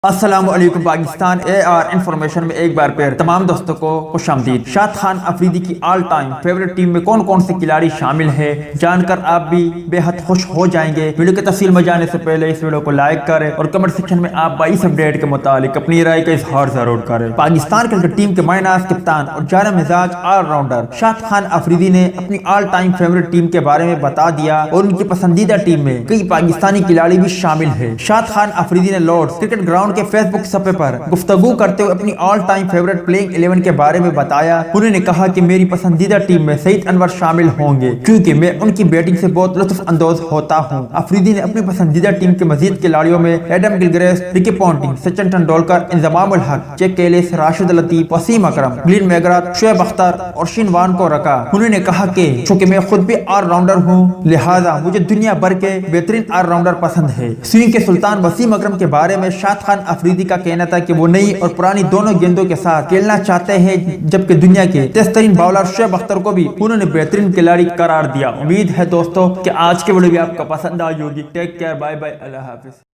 السلام علیکم پاکستان انفارمیشن میں ایک بار پھر تمام دوستوں کو خوش آمدید۔ شاہد خان آفریدی کی آل ٹائم فیورٹ ٹیم میں کون کون سے کھلاڑی شامل ہے جان کر آپ بھی بے حد خوش ہو جائیں گے۔ ویڈیو کی تفصیل میں جانے سے پہلے اس ویڈیو کو لائک کریں اور کمنٹ سیکشن میں آپ اس اپڈیٹ کے متعلق اپنی رائے کا اظہار ضرور کریں۔ پاکستان کرکٹ ٹیم کے ماہ ناز کپتان اور جانا مزاج آل راؤنڈر شاہد خان آفریدی نے اپنی آل ٹائم فیورٹ ٹیم کے بارے میں بتا دیا اور ان کی پسندیدہ ٹیم میں کئی پاکستانی کھلاڑی بھی شامل ہیں۔ شاہد خان آفریدی نے لارڈز کرکٹ گراؤنڈ کے فیس بک صفحے پر گفتگو کرتے ہوئے اپنی آل ٹائم فیورٹ پلینگ 11 کے بارے میں بتایا۔ انہوں نے کہا کہ میری پسندیدہ ٹیم میں سعید انور شامل ہوں گے کیونکہ میں ان کی بیٹنگ سے بہت لطف اندوز ہوتا ہوں۔ آفریدی نے اپنی پسندیدہ ٹیم کے مزید کھلاڑیوں میں ایڈم گلگریس، رکی پونٹنگ، سچن ٹنڈولکر، انضمام الحق، جیک کیلس، راشد لطیف، وسیم اکرم، گلین میگراتھ، شعیب اختر اور شین وان کو رکھا۔ انہوں نے کہا کہ چونکہ میں خود بھی آل راؤنڈر ہوں لہٰذا مجھے دنیا بھر کے بہترین آل راؤنڈر پسند ہے۔ سوئنگ کے سلطان وسیم اکرم کے بارے میں شاہد خان آفریدی کا کہنا تھا کہ وہ نئی اور پرانی دونوں گیندوں کے ساتھ کھیلنا چاہتے ہیں، جبکہ دنیا کے تیز ترین باؤلر شعیب اختر کو بھی انہوں نے بہترین کھلاڑی قرار دیا۔ امید ہے دوستوں کہ آج کے ویڈیو بھی آپ کو پسند آئی ہوگی۔ ٹیک کیئر، بائے بائے، اللہ حافظ۔